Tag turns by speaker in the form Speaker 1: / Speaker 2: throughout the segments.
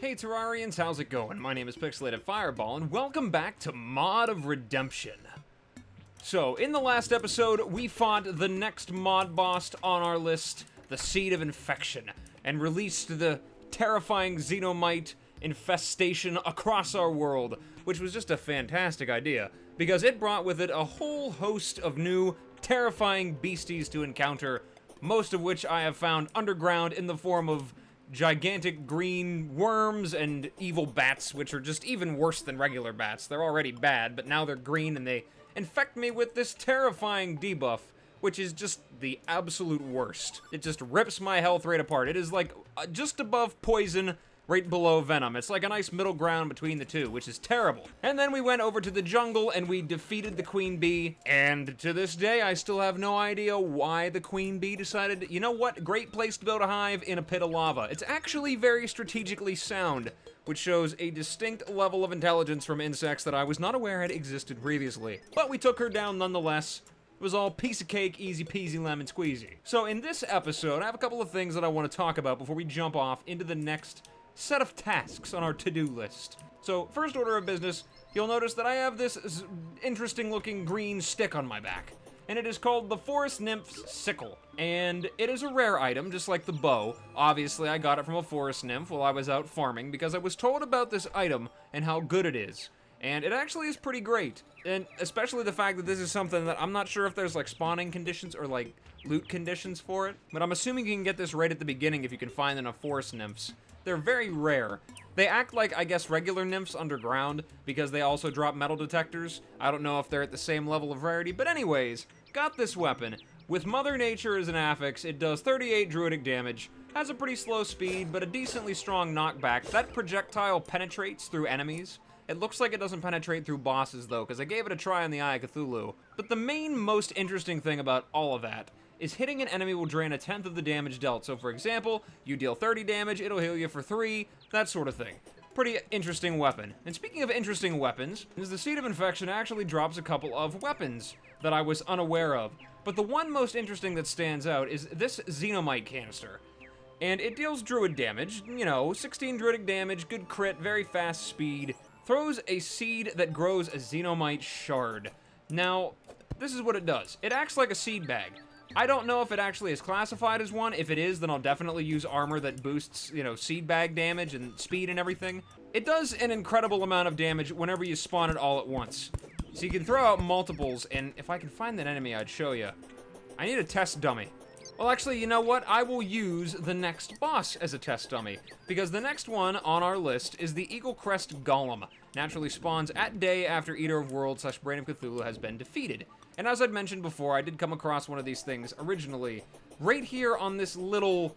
Speaker 1: Hey Terrarians, how's it going? My name is Pixelated Fireball, and welcome back to Mod of Redemption. So, in the last episode, we fought the next mod boss on our list, the Seed of Infection, and released the terrifying Xenomite infestation across our world, which was just a fantastic idea, because it brought with it a whole host of new, terrifying beasties to encounter, most of which I have found underground in the form of gigantic green worms and evil bats, which are just even worse than regular bats. They're already bad, but now they're green and they infect me with this terrifying debuff, which is just the absolute worst. It just rips my health rate apart. It is like just above poison, right below venom. It's like a nice middle ground between the two, which is terrible. And then we went over to the jungle and we defeated the queen bee, and to this day I still have no idea why the queen bee decided, you know what, great place to build a hive in a pit of lava. It's actually very strategically sound, which shows a distinct level of intelligence from insects that I was not aware had existed previously. But we took her down nonetheless. It was all piece of cake, easy peasy lemon squeezy. So in this episode, I have a couple of things that I want to talk about before we jump off into the next set of tasks on our to-do list. So, first order of business, you'll notice that I have this interesting looking green stick on my back, and it is called the Forest Nymph's Sickle, and it is a rare item, just like the bow. Obviously, I got it from a forest nymph while I was out farming, because I was told about this item and how good it is. And it actually is pretty great, and especially the fact that this is something that I'm not sure if there's like spawning conditions or like loot conditions for it, but I'm assuming you can get this right at the beginning if you can find enough forest nymphs. They're very rare. They act like, I guess, regular nymphs underground, because they also drop metal detectors. I don't know if they're at the same level of rarity, but anyways, got this weapon. With Mother Nature as an affix, it does 38 druidic damage, has a pretty slow speed, but a decently strong knockback. That projectile penetrates through enemies. It looks like it doesn't penetrate through bosses, though, because I gave it a try on the Eye of Cthulhu. But the main, most interesting thing about all of that is hitting an enemy will drain 1/10 of the damage dealt. So, for example, you deal 30 damage, it'll heal you for 3, that sort of thing. Pretty interesting weapon. And speaking of interesting weapons, the Seed of Infection actually drops a couple of weapons that I was unaware of. But the one most interesting that stands out is this Xenomite canister. And it deals Druid damage, 16 Druidic damage, good crit, very fast speed. Throws a seed that grows a Xenomite shard. Now, this is what it does. It acts like a seed bag. I don't know if it actually is classified as one. If it is, then I'll definitely use armor that boosts, seed bag damage and speed and everything. It does an incredible amount of damage whenever you spawn it all at once. So you can throw out multiples, and if I can find that enemy, I'd show you. I need a test dummy. Well, actually, you know what? I will use the next boss as a test dummy, because the next one on our list is the Eaglecrest Golem. Naturally spawns at day after Eater of Worlds / Brain of Cthulhu has been defeated. And as I'd mentioned before, I did come across one of these things originally right here on this little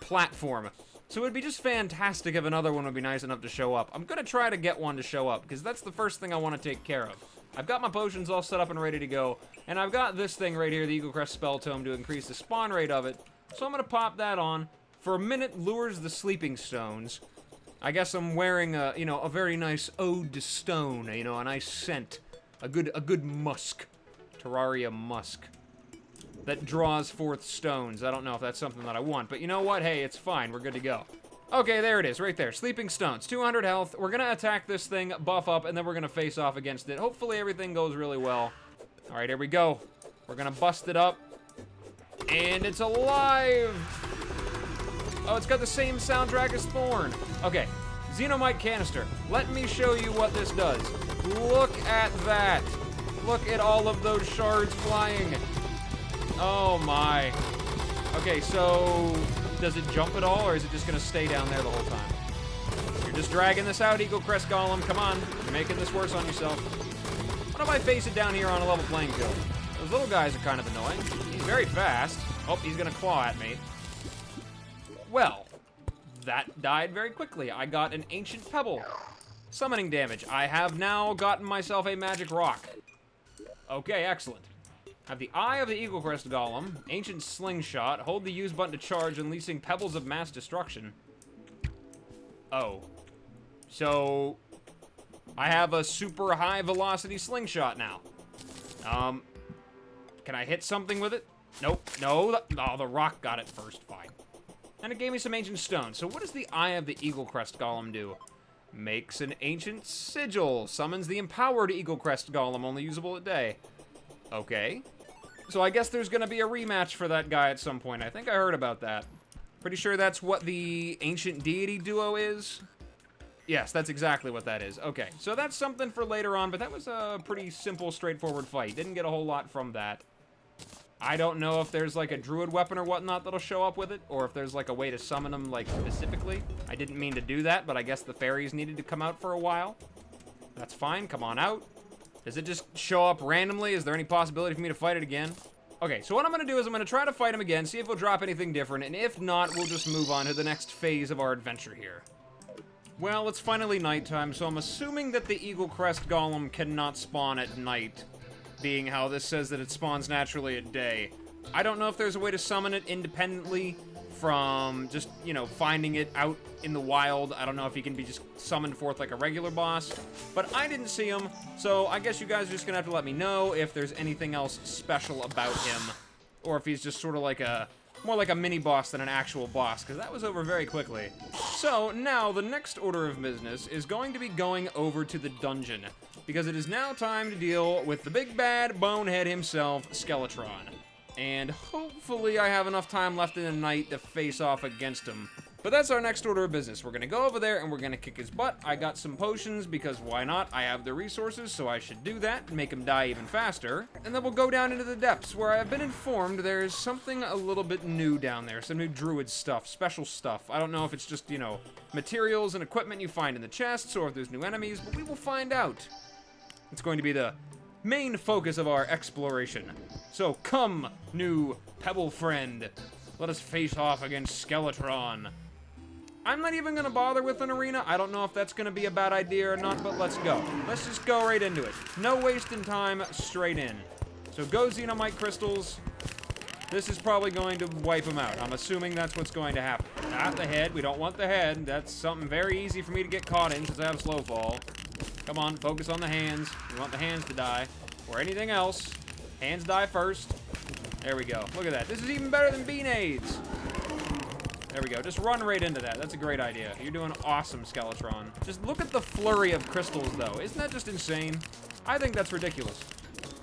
Speaker 1: platform. So it'd be just fantastic if another one would be nice enough to show up. I'm gonna try to get one to show up, because that's the first thing I want to take care of. I've got my potions all set up and ready to go, and I've got this thing right here, the Eaglecrest Spell Tome, to increase the spawn rate of it. So I'm gonna pop that on. For a minute, lures the sleeping stones. I guess I'm wearing a very nice ode to stone, a nice scent, a good musk, Terraria musk, that draws forth stones. I don't know if that's something that I want, but you know what? Hey, it's fine. We're good to go. Okay, there it is, right there. Sleeping stones, 200 health. We're gonna attack this thing, buff up, and then we're gonna face off against it. Hopefully everything goes really well. All right, here we go. We're gonna bust it up, and it's alive. Oh, it's got the same soundtrack as Thorn. Okay, Xenomite canister. Let me show you what this does. Look at that. Look at all of those shards flying. Oh my. Okay, so does it jump at all, or is it just gonna stay down there the whole time? You're just dragging this out, Eaglecrest Golem. Come on, you're making this worse on yourself. What if I face it down here on a level playing field? Those little guys are kind of annoying. He's very fast. Oh, he's gonna claw at me. Well, that died very quickly. I got an Ancient Pebble. Summoning damage. I have now gotten myself a Magic Rock. Okay, excellent. Have the Eye of the Eaglecrest Golem, Ancient Slingshot, hold the use button to charge, unleashing Pebbles of Mass Destruction. Oh. So, I have a super high velocity slingshot now. Can I hit something with it? Nope. No, oh, the rock got it first. Fine. And it gave me some ancient stone. So what does the Eye of the Eaglecrest Golem do? Makes an ancient sigil. Summons the empowered Eaglecrest Golem, only usable a day. Okay. So I guess there's gonna be a rematch for that guy at some point. I think I heard about that. Pretty sure that's what the ancient deity duo is. Yes, that's exactly what that is. Okay, so that's something for later on, but that was a pretty simple, straightforward fight. Didn't get a whole lot from that. I don't know if there's like a druid weapon or whatnot that'll show up with it, or if there's like a way to summon them like specifically. I didn't mean to do that, but I guess the fairies needed to come out for a while. That's fine, come on out. Does it just show up randomly? Is there any possibility for me to fight it again? Okay, so what I'm gonna do is I'm gonna try to fight him again, see if he'll drop anything different, and if not, we'll just move on to the next phase of our adventure here. Well, it's finally nighttime, so I'm assuming that the Eaglecrest Golem cannot spawn at night, being how this says that it spawns naturally at day. I don't know if there's a way to summon it independently from just, you know, finding it out in the wild. I don't know if he can be just summoned forth like a regular boss, but I didn't see him, so I guess you guys are just gonna have to let me know if there's anything else special about him, or if he's just sort of like a, more like a mini-boss than an actual boss, because that was over very quickly. So, now, the next order of business is going to be going over to the dungeon, because it is now time to deal with the big bad bonehead himself, Skeletron. And hopefully I have enough time left in the night to face off against him. But that's our next order of business. We're gonna go over there and we're gonna kick his butt. I got some potions because why not? I have the resources, so I should do that and make him die even faster. And then we'll go down into the depths where I have been informed there's something a little bit new down there. Some new druid stuff, special stuff. I don't know if it's just, you know, materials and equipment you find in the chests or if there's new enemies, but we will find out. It's going to be the main focus of our exploration. So come, new pebble friend. Let us face off against Skeletron. I'm not even gonna bother with an arena. I don't know if that's gonna be a bad idea or not, but let's go. Let's just go right into it. No wasting time, straight in. So go Xenomite crystals. This is probably going to wipe him out. I'm assuming that's what's going to happen. Not the head, we don't want the head. That's something very easy for me to get caught in since I have slow fall. Come on, focus on the hands. We want the hands to die. Or anything else. Hands die first. There we go. Look at that. This is even better than Beanades. There we go. Just run right into that. That's a great idea. You're doing awesome, Skeletron. Just look at the flurry of crystals, though. Isn't that just insane? I think that's ridiculous.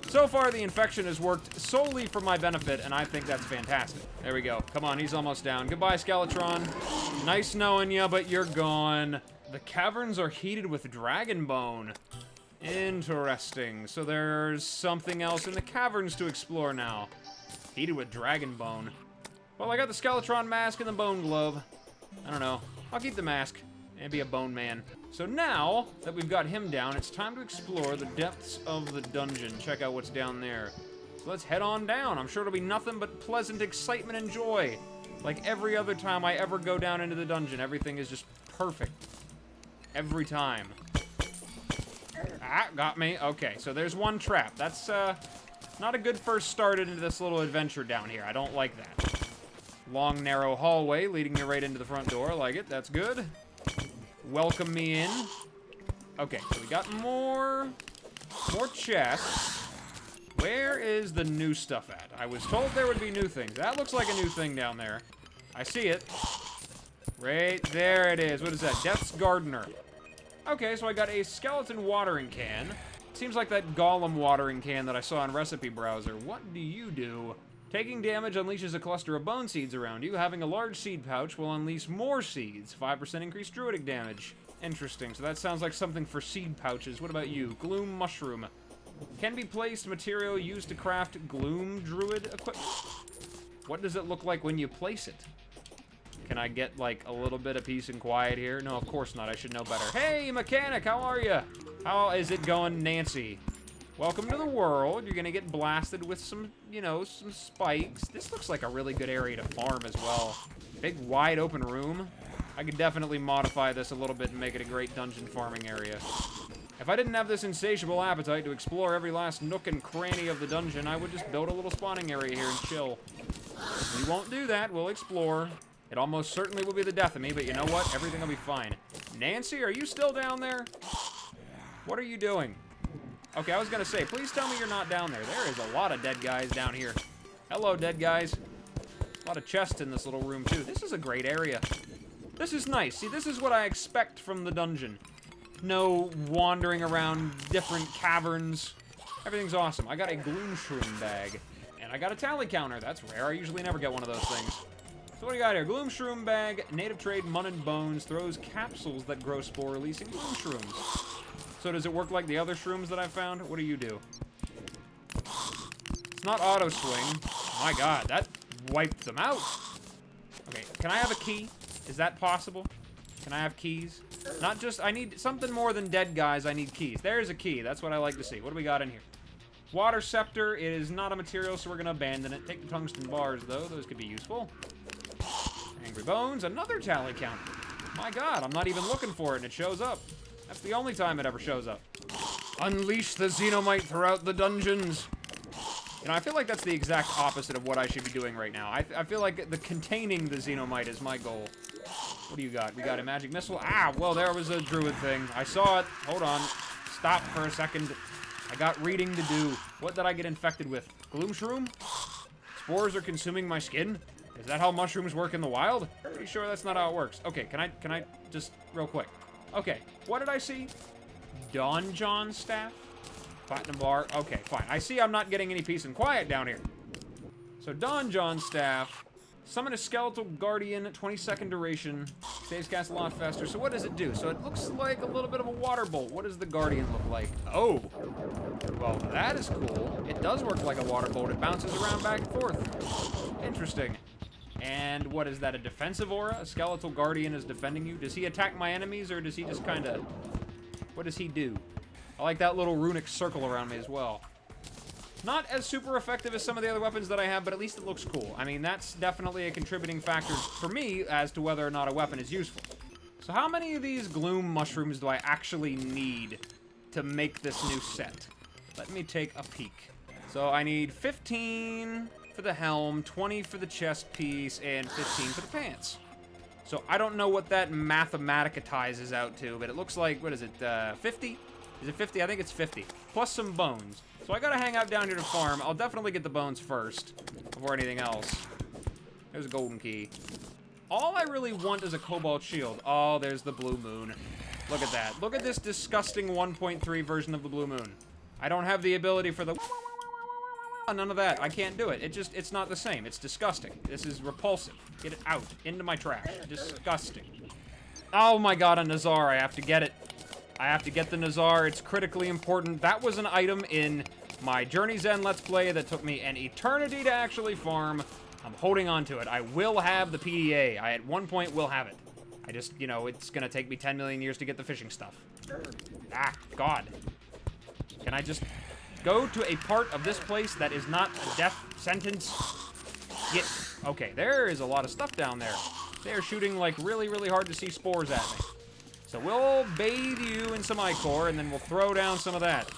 Speaker 1: So far, the infection has worked solely for my benefit, and I think that's fantastic. There we go. Come on, he's almost down. Goodbye, Skeletron. Nice knowing you, but you're gone. The caverns are heated with dragon bone. Interesting. So there's something else in the caverns to explore now. Heated with dragon bone. Well, I got the Skeletron mask and the bone glove. I don't know. I'll keep the mask and be a bone man. So now that we've got him down, it's time to explore the depths of the dungeon. Check out what's down there. So let's head on down. I'm sure it'll be nothing but pleasant excitement and joy. Like every other time I ever go down into the dungeon, everything is just perfect. Every time. Ah, got me. Okay, so there's one trap. That's not a good first start into this little adventure down here. I don't like that. Long, narrow hallway leading me right into the front door. I like it. That's good. Welcome me in. Okay, so we got more chests. Where is the new stuff at? I was told there would be new things. That looks like a new thing down there. I see it. Right there it is. What is that? Death's Gardener. Okay, so I got a skeleton watering can. Seems like that golem watering can that I saw in Recipe Browser. What do you do? Taking damage unleashes a cluster of bone seeds around you. Having a large seed pouch will unleash more seeds. 5% increased druidic damage. Interesting, so that sounds like something for seed pouches. What about you? Gloom Mushroom. Can be placed material used to craft Gloom Druid equipment. What does it look like when you place it? Can I get, like, a little bit of peace and quiet here? No, of course not. I should know better. Hey, mechanic, how are you? How is it going, Nancy? Welcome to the world. You're gonna get blasted with some, you know, some spikes. This looks like a really good area to farm as well. Big, wide open room. I could definitely modify this a little bit and make it a great dungeon farming area. If I didn't have this insatiable appetite to explore every last nook and cranny of the dungeon, I would just build a little spawning area here and chill. We won't do that. We'll explore. It almost certainly will be the death of me, but you know what? Everything will be fine. Nancy, are you still down there? What are you doing? Okay, I was gonna say, please tell me you're not down there. There is a lot of dead guys down here. Hello, dead guys. lot of chests in this little room, too. This is a great area. This is nice. See, this is what I expect from the dungeon. No wandering around different caverns. Everything's awesome. I got a Gloom Shroom Bag. And I got a tally counter. That's rare. I usually never get one of those things. So what do you got here? Gloom Shroom Bag, native trade, Mun and Bones, throws capsules that grow spore, releasing Gloom Shrooms. So does it work like the other shrooms that I've found? What do you do? It's not auto swing. My god, that wiped them out. Okay, can I have a key? Is that possible? Can I have keys? Not just, I need something more than dead guys, I need keys. There's a key, that's what I like to see. What do we got in here? Water Scepter, it is not a material, so we're gonna abandon it. Take the tungsten bars, though, those could be useful. Angry Bones, another tally counter. My god, I'm not even looking for it, and it shows up. That's the only time it ever shows up. Unleash the Xenomite throughout the dungeons. You know, I feel like that's the exact opposite of what I should be doing right now. I feel like the containing the Xenomite is my goal. What do you got? We got a magic missile. Ah, well, there was a Druid thing. I saw it. Hold on. Stop for a second. I got reading to do. What did I get infected with? Gloom Shroom? Spores are consuming my skin? Is that how mushrooms work in the wild? Pretty sure that's not how it works. Okay, can I just real quick? Okay, what did I see? Donjon Staff? Platinum bar. Okay, fine. I see I'm not getting any peace and quiet down here. So Donjon Staff. Summon a Skeletal Guardian, 20-second duration. Saves cast a lot faster. So what does it do? So it looks like a little bit of a water bolt. What does the Guardian look like? Oh. Well, that is cool. It does work like a water bolt. It bounces around back and forth. Interesting. And what is that, a defensive aura? A Skeletal Guardian is defending you? Does he attack my enemies, or does he just kind of... What does he do? I like that little runic circle around me as well. Not as super effective as some of the other weapons that I have, but at least it looks cool. I mean, that's definitely a contributing factor for me as to whether or not a weapon is useful. So how many of these Gloom Mushrooms do I actually need to make this new set? Let me take a peek. So I need 15 for the helm, 20 for the chest piece, and 15 for the pants. So I don't know what that mathematicatizes out to, but it looks like, what is it, 50? Is it 50? I think it's 50. Plus some bones. So I gotta hang out down here to farm. I'll definitely get the bones first, before anything else. There's a golden key. All I really want is a cobalt shield. Oh, there's the blue moon. Look at that. Look at this disgusting 1.3 version of the blue moon. I don't have the ability for the... None of that. I can't do it. It's not the same. It's disgusting. This is repulsive. Get it out. Into my trash. Disgusting. Oh my god, a Nazar. I have to get it. I have to get the Nazar. It's critically important. That was an item in my Journey's End Let's Play that took me an eternity to actually farm. I'm holding on to it. I will have the PDA. I, at one point, will have it. I just, you know, it's gonna take me 10 million years to get the fishing stuff. Ah, God. Can I just go to a part of this place that is not a death sentence? Get. Okay, there is a lot of stuff down there. They're shooting, like, really, really hard to see spores at me. So we'll bathe you in some ichor, and then we'll throw down some of that.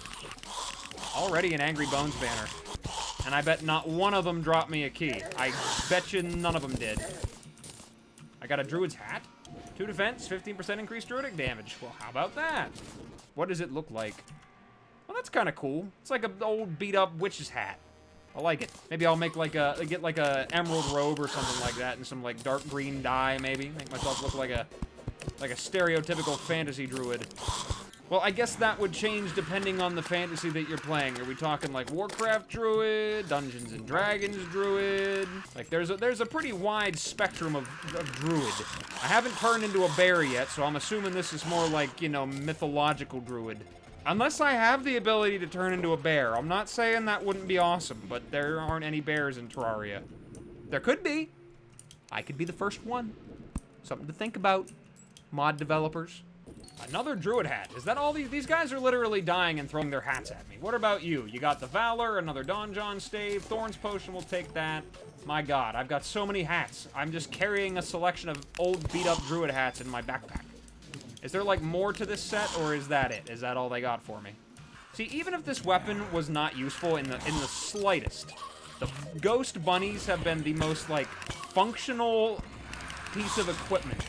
Speaker 1: Already an Angry Bones banner. And I bet not one of them dropped me a key. I bet you none of them did. I got a Druid's hat. 2 defense, 15% increased Druidic damage. Well, how about that? What does it look like? Well, that's kind of cool. It's like an old beat-up witch's hat. I like it. Maybe I'll make like a, get like a emerald robe or something like that, and some like dark green dye, maybe. Make myself look like a stereotypical fantasy druid. Well, I guess that would change depending on the fantasy that you're playing. Are we talking like Warcraft druid, Dungeons and Dragons druid? Like there's a pretty wide spectrum of druid. I haven't turned into a bear yet, so I'm assuming this is more like, you know, mythological druid. Unless I have the ability to turn into a bear. I'm not saying that wouldn't be awesome, but there aren't any bears in Terraria. There could be. I could be the first one. Something to think about, mod developers. Another druid hat. Is that all these guys are literally dying and throwing their hats at me? What about you? You got the Valor, another Donjon Stave, Thorns Potion, we'll take that. My god, I've got so many hats. I'm just carrying a selection of old beat-up druid hats in my backpack. Is there, like, more to this set, or is that it? Is that all they got for me? See, even if this weapon was not useful in the slightest, the ghost bunnies have been the most, like, functional piece of equipment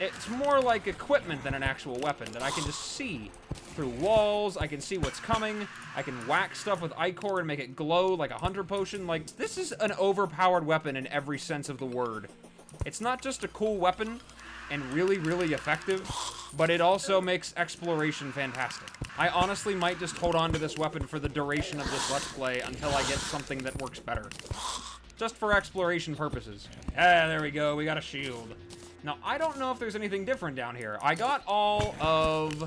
Speaker 1: It's more like equipment than an actual weapon that I can just see through walls. I can see what's coming. I can whack stuff with ichor and make it glow like a hunter potion. Like, this is an overpowered weapon in every sense of the word. It's not just a cool weapon and really, really effective, but it also makes exploration fantastic. I honestly might just hold on to this weapon for the duration of this Let's Play until I get something that works better. Just for exploration purposes. Ah, there we go. We got a shield. Now, I don't know if there's anything different down here. I got all of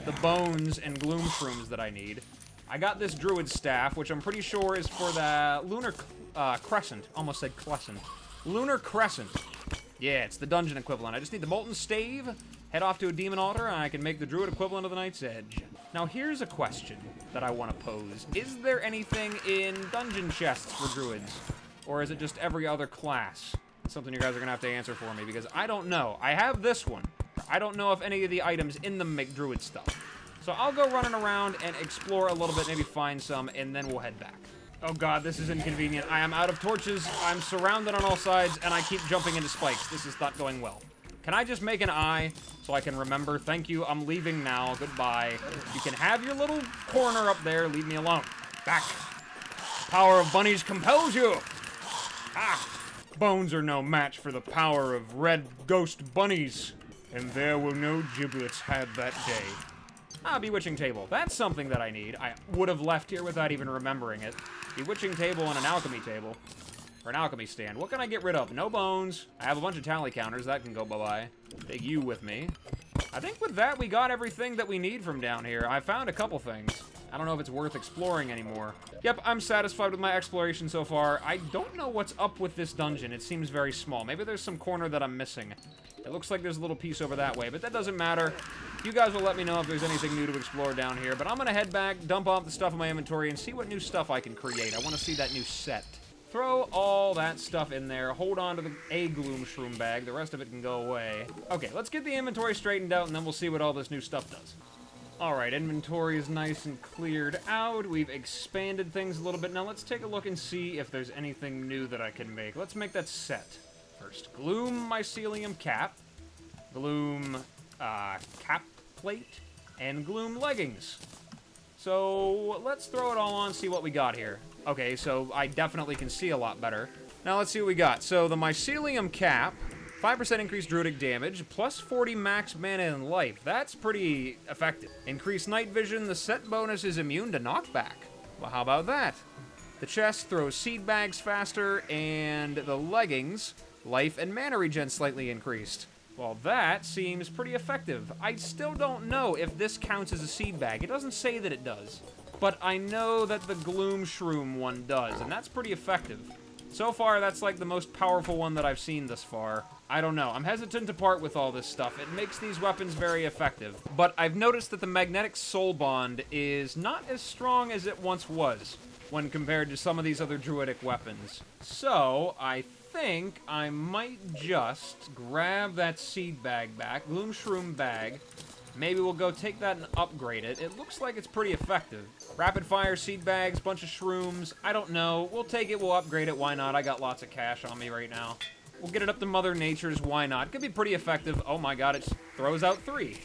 Speaker 1: the bones and gloom shrooms that I need. I got this Druid staff, which I'm pretty sure is for the lunar crescent. Almost said crescent. Lunar crescent. Yeah, it's the dungeon equivalent. I just need the molten stave, head off to a demon altar, and I can make the Druid equivalent of the Night's Edge. Now, here's a question that I want to pose. Is there anything in dungeon chests for Druids? Or is it just every other class? Something you guys are going to have to answer for me, because I don't know. I have this one. I don't know if any of the items in them make Druid stuff. So I'll go running around and explore a little bit, maybe find some, and then we'll head back. Oh god, this is inconvenient. I am out of torches, I'm surrounded on all sides, and I keep jumping into spikes. This is not going well. Can I just make an eye so I can remember? Thank you, I'm leaving now. Goodbye. You can have your little corner up there. Leave me alone. Back. Power of bunnies compels you. Ah. Bones are no match for the power of red ghost bunnies, and there will no giblets have that day. Ah, Bewitching Table. That's something that I need. I would have left here without even remembering it. Bewitching Table and an Alchemy Table. Or an Alchemy Stand. What can I get rid of? No bones. I have a bunch of tally counters. That can go bye-bye. Take you with me. I think with that, we got everything that we need from down here. I found a couple things. I don't know if it's worth exploring anymore. Yep, I'm satisfied with my exploration so far. I don't know what's up with this dungeon. It seems very small. Maybe there's some corner that I'm missing. It looks like there's a little piece over that way, but that doesn't matter. You guys will let me know if there's anything new to explore down here, but I'm gonna head back, dump off the stuff in my inventory, and see what new stuff I can create. I want to see that new set. Throw all that stuff in there, hold on to a Gloom Shroom Bag, the rest of it can go away. Okay, let's get the inventory straightened out, and then we'll see what all this new stuff does. Alright, inventory is nice and cleared out. We've expanded things a little bit. Now let's take a look and see if there's anything new that I can make. Let's make that set first. Gloom Mycelium Cap, Gloom Cap Plate, and Gloom Leggings. So let's throw it all on, see what we got here. Okay, so I definitely can see a lot better. Now let's see what we got. So the Mycelium Cap, 5% increased druidic damage, plus 40 max mana and life. That's pretty effective. Increased night vision, the set bonus is immune to knockback. Well, how about that? The chest throws seed bags faster, and the leggings, life and mana regen slightly increased. Well, that seems pretty effective. I still don't know if this counts as a seed bag. It doesn't say that it does. But I know that the Gloom Shroom one does, and that's pretty effective. So far, that's like the most powerful one that I've seen thus far. I don't know. I'm hesitant to part with all this stuff. It makes these weapons very effective. But I've noticed that the magnetic soul bond is not as strong as it once was when compared to some of these other druidic weapons. So, I think I might just grab that seed bag back, Gloom Shroom Bag. Maybe we'll go take that and upgrade it. It looks like it's pretty effective. Rapid fire seed bags, bunch of shrooms. I don't know. We'll take it, we'll upgrade it. Why not? I got lots of cash on me right now. We'll get it up to Mother Nature's. Why not? Could be pretty effective. Oh my god, it throws out 3.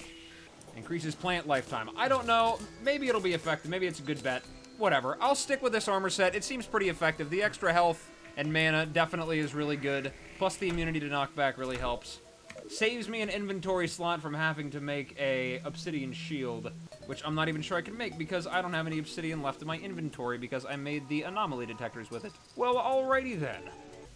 Speaker 1: Increases plant lifetime. I don't know. Maybe it'll be effective. Maybe it's a good bet. Whatever. I'll stick with this armor set. It seems pretty effective. The extra health and mana definitely is really good. Plus the immunity to knockback really helps. Saves me an inventory slot from having to make a obsidian shield, which I'm not even sure I can make because I don't have any obsidian left in my inventory because I made the anomaly detectors with it. Well, alrighty then.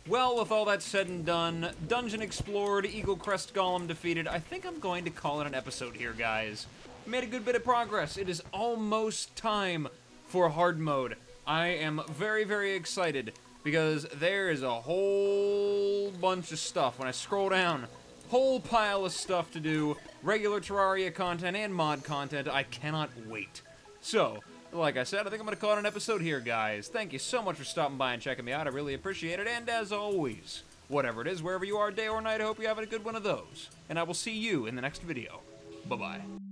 Speaker 1: Well, with all that said and done, dungeon explored, Eaglecrest Golem defeated, I think I'm going to call it an episode here, guys. Made a good bit of progress. It is almost time for hard mode. I am very, very excited because there is a whole bunch of stuff. When I scroll down, whole pile of stuff to do, regular Terraria content and mod content. I cannot wait. So, like I said, I think I'm going to call it an episode here, guys. Thank you so much for stopping by and checking me out. I really appreciate it. And as always, whatever it is, wherever you are, day or night, I hope you're having a good one of those. And I will see you in the next video. Bye-bye.